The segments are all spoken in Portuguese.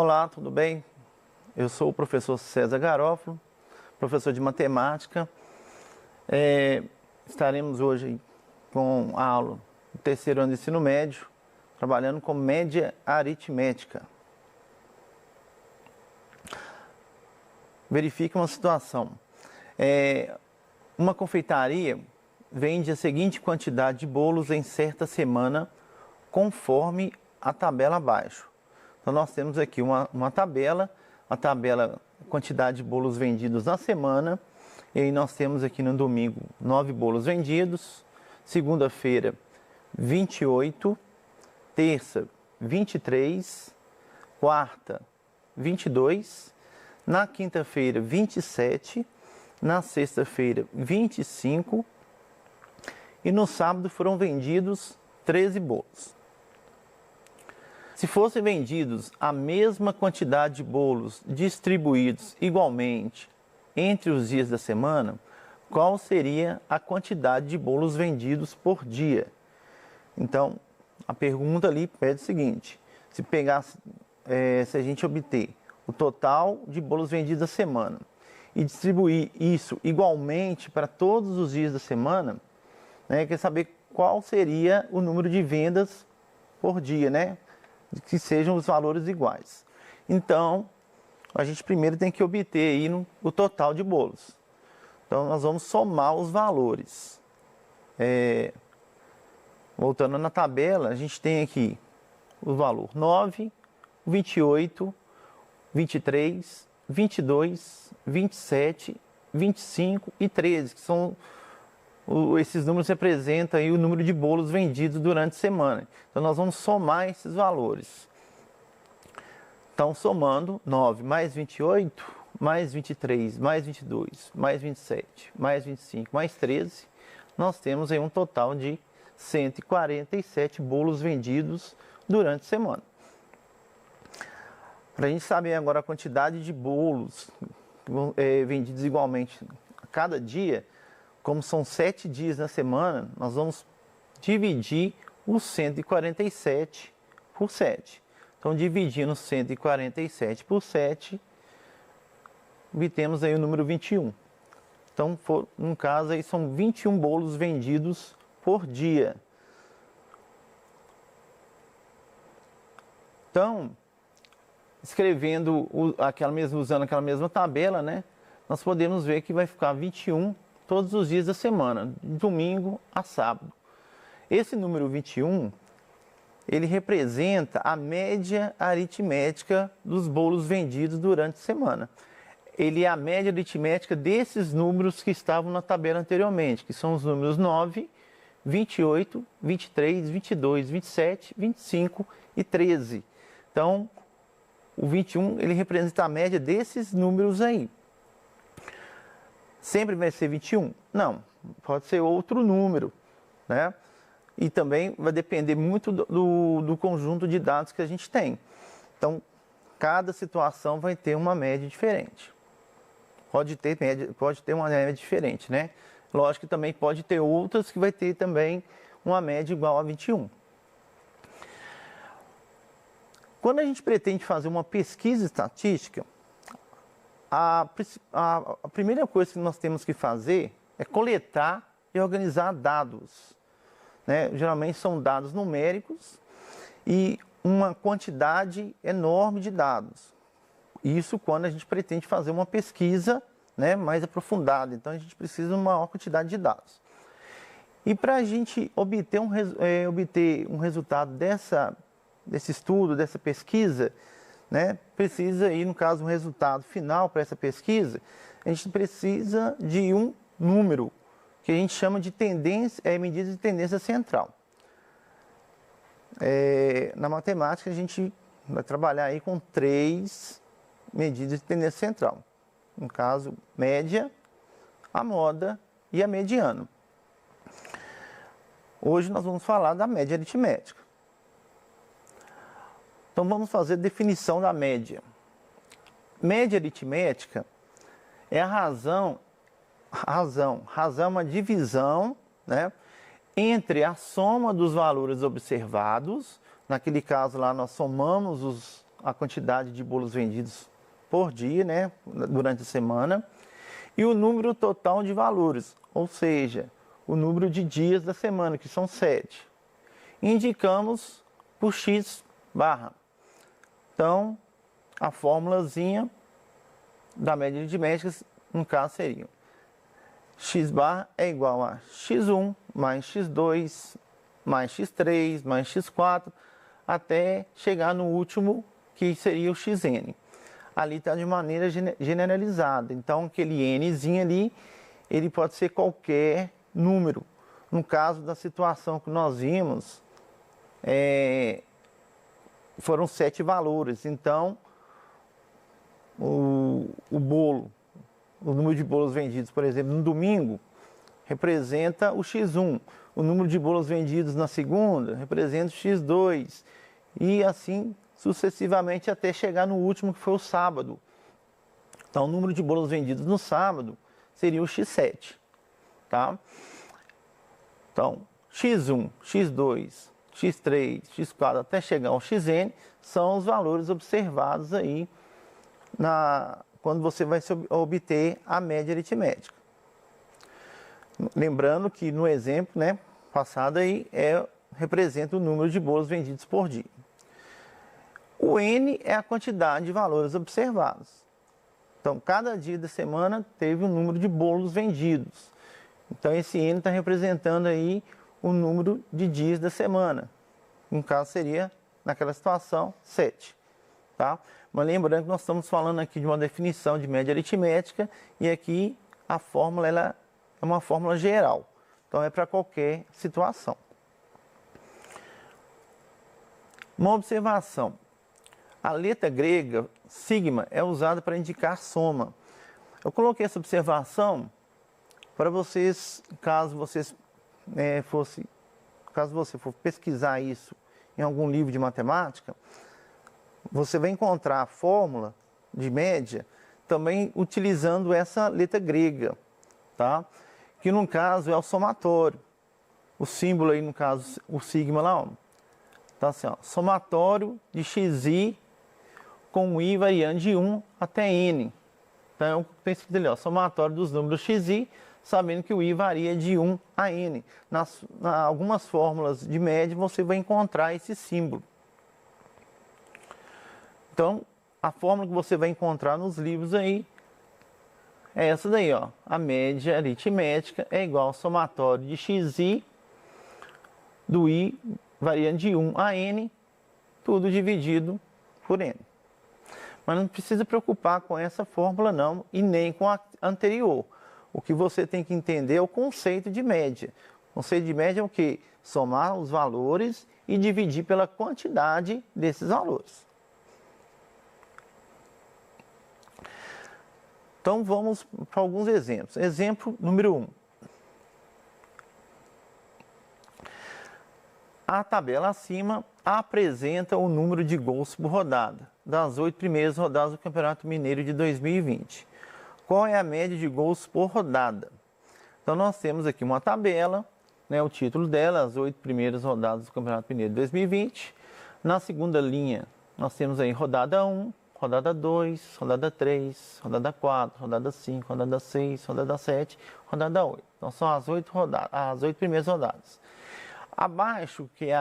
Olá, tudo bem? Eu sou o professor César Garofalo, professor de matemática. Estaremos hoje com a aula do terceiro ano de ensino médio, trabalhando com média aritmética. Verifique uma situação. Uma confeitaria vende a seguinte quantidade de bolos em certa semana, conforme a tabela abaixo. Então, nós temos aqui uma tabela, quantidade de bolos vendidos na semana. E aí nós temos aqui no domingo 9 bolos vendidos, segunda-feira 28, terça 23, quarta 22, na quinta-feira 27, na sexta-feira 25 e no sábado foram vendidos 13 bolos. Se fossem vendidos a mesma quantidade de bolos distribuídos igualmente entre os dias da semana, qual seria a quantidade de bolos vendidos por dia? Então, a pergunta ali pede o seguinte: se a gente obter o total de bolos vendidos da semana e distribuir isso igualmente para todos os dias da semana, quer saber qual seria o número de vendas por dia, que sejam os valores iguais. Então, a gente primeiro tem que obter aí o total de bolos. Então, nós vamos somar os valores. Voltando na tabela, a gente tem aqui o valor 9, 28, 23, 22, 27, 25 e 13, que são esses números representam aí o número de bolos vendidos durante a semana. Então, nós vamos somar esses valores. Então, somando 9 mais 28, mais 23, mais 22, mais 27, mais 25, mais 13, nós temos aí um total de 147 bolos vendidos durante a semana. Para a gente saber agora a quantidade de bolos vendidos igualmente a cada dia, como são 7 dias na semana, nós vamos dividir os 147 por 7. Então, dividindo 147 por 7, obtemos aí o número 21. Então, no caso, aí são 21 bolos vendidos por dia. Então, usando aquela mesma tabela, nós podemos ver que vai ficar 21 todos os dias da semana, de domingo a sábado. Esse número 21, ele representa a média aritmética dos bolos vendidos durante a semana. Ele é a média aritmética desses números que estavam na tabela anteriormente, que são os números 9, 28, 23, 22, 27, 25 e 13. Então, o 21, ele representa a média desses números aí. Sempre vai ser 21? Não, pode ser outro número, E também vai depender muito do conjunto de dados que a gente tem. Então, cada situação vai ter uma média diferente. Pode ter uma média diferente, Lógico que também pode ter outras que vai ter também uma média igual a 21. Quando a gente pretende fazer uma pesquisa estatística, a primeira coisa que nós temos que fazer é coletar e organizar dados. Geralmente são dados numéricos e uma quantidade enorme de dados. Isso quando a gente pretende fazer uma pesquisa mais aprofundada. Então, a gente precisa de uma maior quantidade de dados. E para a gente obter um resultado desse estudo, dessa pesquisa, precisa ir, no caso, um resultado final para essa pesquisa, a gente precisa de um número que a gente chama de medida de tendência central. Na matemática, a gente vai trabalhar aí com 3 medidas de tendência central. No caso, média, a moda e a mediana. Hoje nós vamos falar da média aritmética. Então, vamos fazer a definição da média. Média aritmética é a razão é uma divisão, entre a soma dos valores observados. Naquele caso lá, nós somamos a quantidade de bolos vendidos por dia, né, durante a semana, e o número total de valores, ou seja, o número de dias da semana, que são 7. Indicamos por x barra. Então, a formulazinha da média aritmética, no caso, seria x barra é igual a x1 mais x2 mais x3 mais x4, até chegar no último, que seria o xn. Ali está de maneira generalizada. Então, aquele nzinho ali, ele pode ser qualquer número. No caso da situação que nós vimos, foram 7 valores. Então, o bolo, o número de bolos vendidos, por exemplo, no domingo, representa o x1. O número de bolos vendidos na segunda representa o x2. E assim sucessivamente até chegar no último, que foi o sábado. Então, o número de bolos vendidos no sábado seria o x7. Tá? Então, x1, x2, x3, x4, até chegar ao xn, são os valores observados aí quando você vai obter a média aritmética. Lembrando que no exemplo, né, passado aí, representa o número de bolos vendidos por dia. O N é a quantidade de valores observados. Então, cada dia da semana teve um número de bolos vendidos. Então, esse N está representando aí o número de dias da semana. No caso, seria, naquela situação, 7. Tá? Mas lembrando que nós estamos falando aqui de uma definição de média aritmética, e aqui a fórmula ela é uma fórmula geral. Então, é para qualquer situação. Uma observação. A letra grega, sigma, é usada para indicar soma. Eu coloquei essa observação para vocês, caso você for pesquisar isso em algum livro de matemática, você vai encontrar a fórmula de média também utilizando essa letra grega, tá? Que no caso é o somatório. O símbolo aí, no caso, o sigma lá, ó, tá assim, ó, somatório de xi com i variando de 1 até n. Então, tem escrito ali, ó, somatório dos números xi, sabendo que o i varia de 1 a n. Algumas fórmulas de média você vai encontrar esse símbolo. Então, a fórmula que você vai encontrar nos livros aí é essa daí, ó. A média aritmética é igual ao somatório de xi do i variando de 1 a n, tudo dividido por n. Mas não precisa preocupar com essa fórmula não, e nem com a anterior. O que você tem que entender é o conceito de média. O conceito de média é o quê? Somar os valores e dividir pela quantidade desses valores. Então, vamos para alguns exemplos. Exemplo número 1. A tabela acima apresenta o número de gols por rodada das 8 primeiras rodadas do Campeonato Mineiro de 2020. Qual é a média de gols por rodada? Então, nós temos aqui uma tabela, né, o título dela, as 8 primeiras rodadas do Campeonato Mineiro de 2020. Na segunda linha, nós temos aí rodada 1, rodada 2, rodada 3, rodada 4, rodada 5, rodada 6, rodada 7, rodada 8. Então, são as 8 primeiras rodadas. Abaixo, que é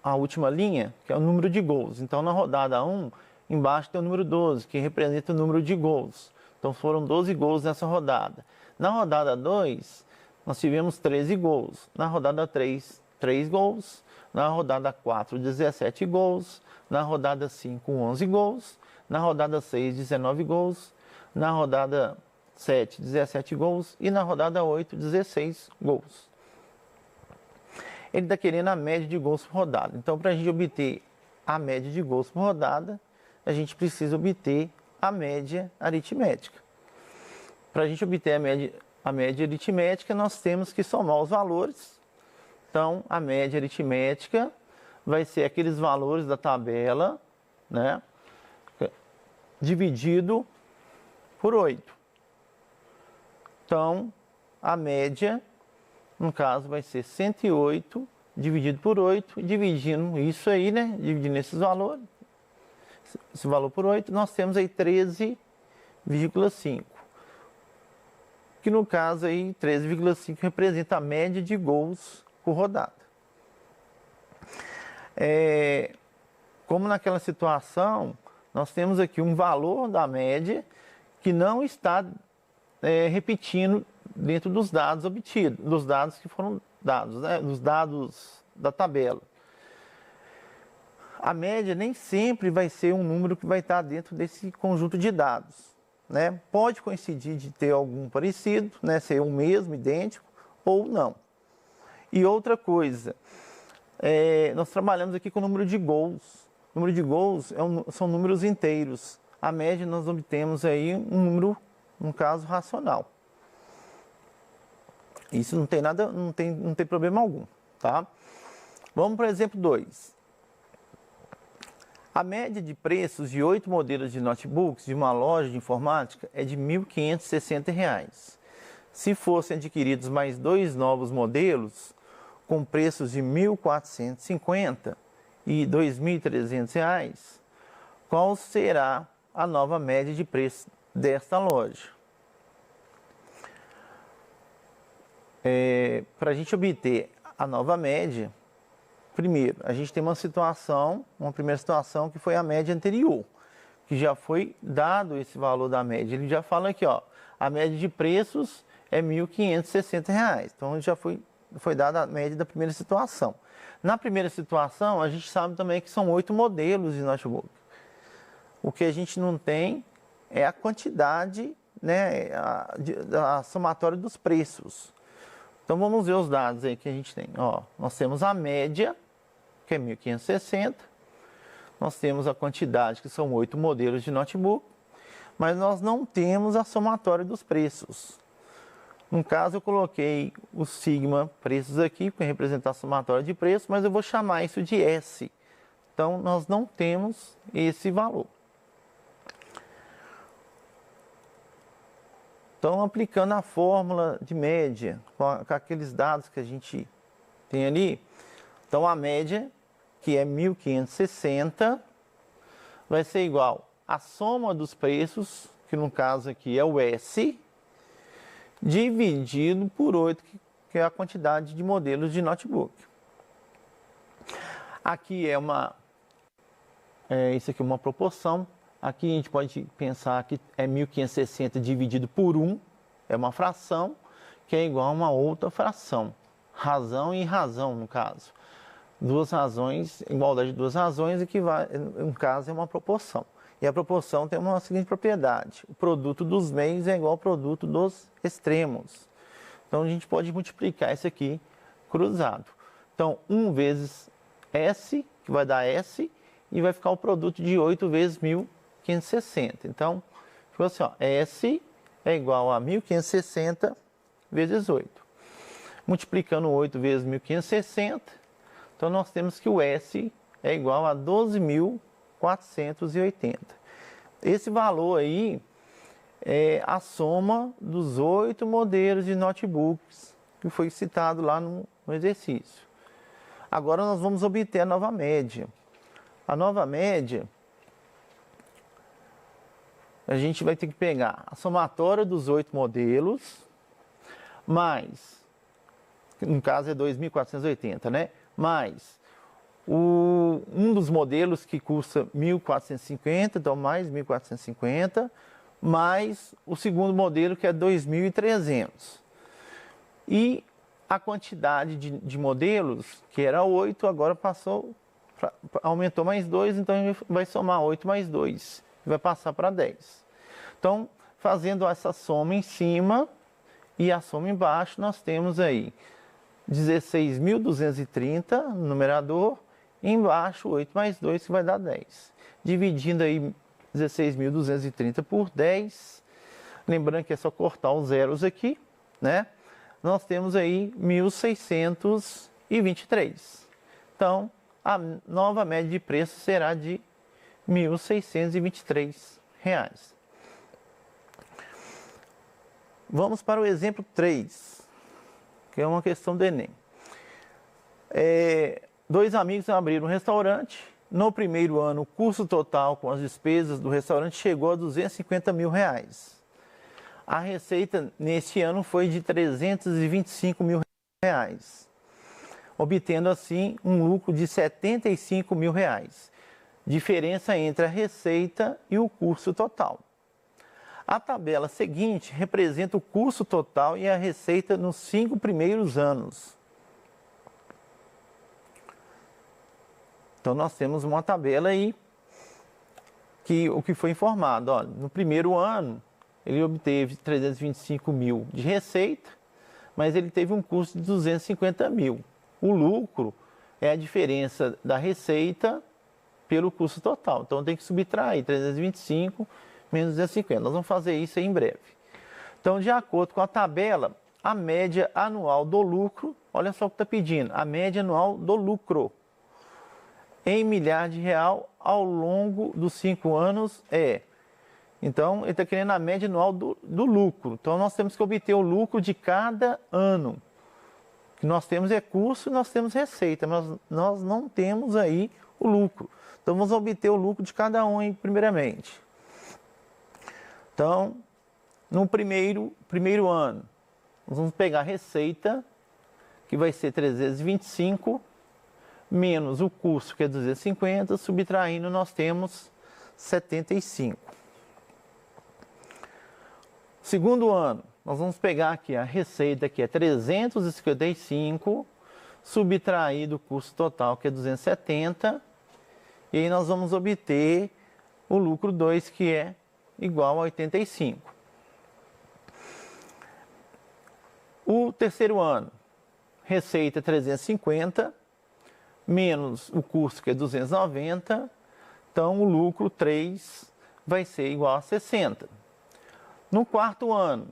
a última linha, que é o número de gols. Então, na rodada 1, embaixo tem o número 12, que representa o número de gols. Então, foram 12 gols nessa rodada. Na rodada 2, nós tivemos 13 gols. Na rodada 3, 3 gols. Na rodada 4, 17 gols. Na rodada 5, 11 gols. Na rodada 6, 19 gols. Na rodada 7, 17 gols. E na rodada 8, 16 gols. Ele está querendo a média de gols por rodada. Então, para a gente obter a média de gols por rodada, a gente precisa obter a média aritmética. Para a gente obter a média aritmética, nós temos que somar os valores. Então, a média aritmética vai ser aqueles valores da tabela, né, dividido por 8. Então, a média, no caso, vai ser 108 dividido por 8, dividindo isso aí, né? Dividindo esses valores, esse valor por 8, nós temos aí 13,5. Que no caso aí, 13,5 representa a média de gols por rodada. Como naquela situação, nós temos aqui um valor da média que não está repetindo dentro dos dados obtidos, dos dados que foram dados, né, dos dados da tabela. A média nem sempre vai ser um número que vai estar dentro desse conjunto de dados, né? Pode coincidir de ter algum parecido, né, ser o mesmo, idêntico, ou não. E outra coisa, nós trabalhamos aqui com o número de gols. O número de gols são números inteiros. A média nós obtemos aí um número, no caso, racional. Isso não tem nada, não tem problema algum, tá? Vamos para o exemplo 2. A média de preços de 8 modelos de notebooks de uma loja de informática é de R$ 1.560. Se fossem adquiridos mais 2 novos modelos, com preços de R$ 1.450 e R$ 2.300, qual será a nova média de preço desta loja? Para a gente obter a nova média, primeiro, a gente tem uma primeira situação que foi a média anterior, que já foi dado esse valor da média. Ele já fala aqui, ó, a média de preços é R$ 1.560. Então, já foi dada a média da primeira situação. Na primeira situação, a gente sabe também que são 8 modelos de notebook. O que a gente não tem é a quantidade, né, a somatória dos preços. Então, vamos ver os dados aí que a gente tem. Ó, nós temos a média, que é 1.560. Nós temos a quantidade, que são 8 modelos de notebook. Mas nós não temos a somatória dos preços. No caso, eu coloquei o sigma preços aqui, para representar a somatória de preços, mas eu vou chamar isso de S. Então, nós não temos esse valor. Então, aplicando a fórmula de média, com aqueles dados que a gente tem ali, então a média, que é 1.560, vai ser igual à soma dos preços, que no caso aqui é o S, dividido por 8, que é a quantidade de modelos de notebook. Aqui isso aqui é uma proporção. Aqui a gente pode pensar que é 1.560 dividido por 1, é uma fração, que é igual a uma outra fração. Razão e razão, no caso. Duas razões, igualdade de duas razões, no caso é uma proporção. E a proporção tem uma seguinte propriedade: o produto dos meios é igual ao produto dos extremos. Então a gente pode multiplicar isso aqui cruzado. Então 1 vezes S, que vai dar S, e vai ficar o produto de 8 vezes 1.560. Então, ficou assim, ó, S é igual a 1.560 vezes 8. Multiplicando 8 vezes 1.560, então nós temos que o S é igual a 12.480. Esse valor aí é a soma dos 8 modelos de notebooks que foi citado lá no exercício. Agora nós vamos obter a nova média. A nova média, a gente vai ter que pegar a somatória dos 8 modelos, mais, no caso é 2.480, né? Mais um dos modelos que custa 1.450, então mais 1.450, mais o segundo modelo que é 2.300. E a quantidade de modelos, que era 8, agora aumentou mais 2, então a gente vai somar 8 mais 2, e vai passar para 10. Então, fazendo essa soma em cima e a soma embaixo, nós temos aí 16.230 no numerador, e embaixo 8 mais 2, que vai dar 10. Dividindo aí 16.230 por 10, lembrando que é só cortar os zeros aqui, né? Nós temos aí 1.623. Então, a nova média de preço será de R$ 1.623. Vamos para o exemplo 3, que é uma questão do Enem. Dois amigos abriram um restaurante. No primeiro ano, o custo total com as despesas do restaurante chegou a R$250 mil. A receita neste ano foi de R$325 mil, obtendo assim um lucro de R$75 mil. Diferença entre a receita e o custo total. A tabela seguinte representa o custo total e a receita nos 5 primeiros anos. Então, nós temos uma tabela aí, o que foi informado. Ó, no primeiro ano, ele obteve 325 mil de receita, mas ele teve um custo de 250 mil. O lucro é a diferença da receita pelo custo total. Então, tem que subtrair 325 menos 250. Nós vamos fazer isso aí em breve. Então, de acordo com a tabela, a média anual do lucro, olha só o que está pedindo, a média anual do lucro em milhar de real ao longo dos 5 anos é. Então, ele está querendo a média anual do lucro. Então, nós temos que obter o lucro de cada ano. O que nós temos é custo e nós temos receita, mas nós não temos aí o lucro. Então, vamos obter o lucro de cada um aí, primeiramente. Então, no primeiro ano, nós vamos pegar a receita, que vai ser 325, menos o custo, que é 250, subtraindo, nós temos 75. Segundo ano, nós vamos pegar aqui a receita, que é 355, subtrair do custo total, que é 270, e aí nós vamos obter o lucro 2, que é igual a 85. O terceiro ano, receita 350, menos o custo, que é 290, então o lucro 3 vai ser igual a 60. No quarto ano,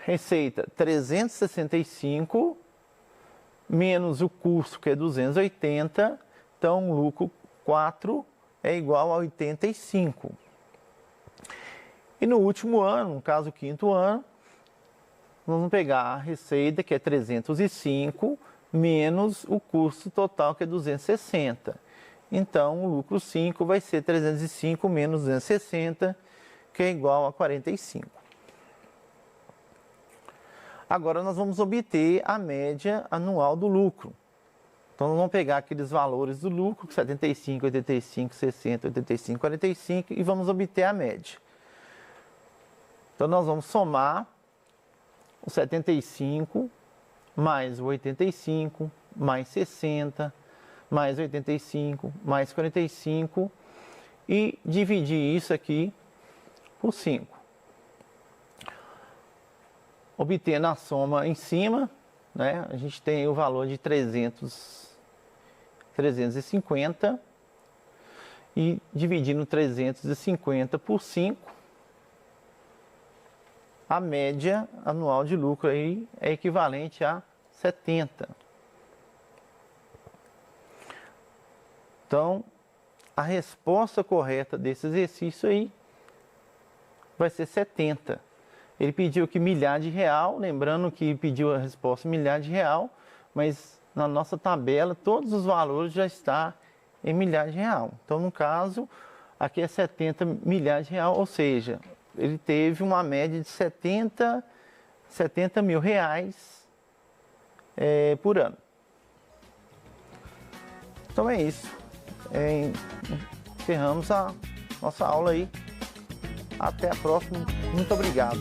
receita 365, menos o custo, que é 280, então o lucro 4 é igual a 85. E no último ano, no caso o quinto ano, nós vamos pegar a receita, que é 305, menos o custo total, que é 260. Então, o lucro 5 vai ser 305 menos 260, que é igual a 45. Agora, nós vamos obter a média anual do lucro. Então, nós vamos pegar aqueles valores do lucro, 75, 85, 60, 85, 45, e vamos obter a média. Então, nós vamos somar o 75 mais o 85, mais 60, mais 85, mais 45 e dividir isso aqui por 5. Obtendo a soma em cima, né, a gente tem o valor de 350 e dividindo 350 por 5, a média anual de lucro aí é equivalente a 70. Então, a resposta correta desse exercício aí vai ser 70. Ele pediu aqui milhar de real, lembrando que pediu a resposta milhar de real, mas na nossa tabela todos os valores já estão em milhar de real. Então, no caso, aqui é 70 milhares de real, ou seja, ele teve uma média de 70 mil reais por ano. Então é isso. Encerramos a nossa aula aí. Até a próxima. Muito obrigado.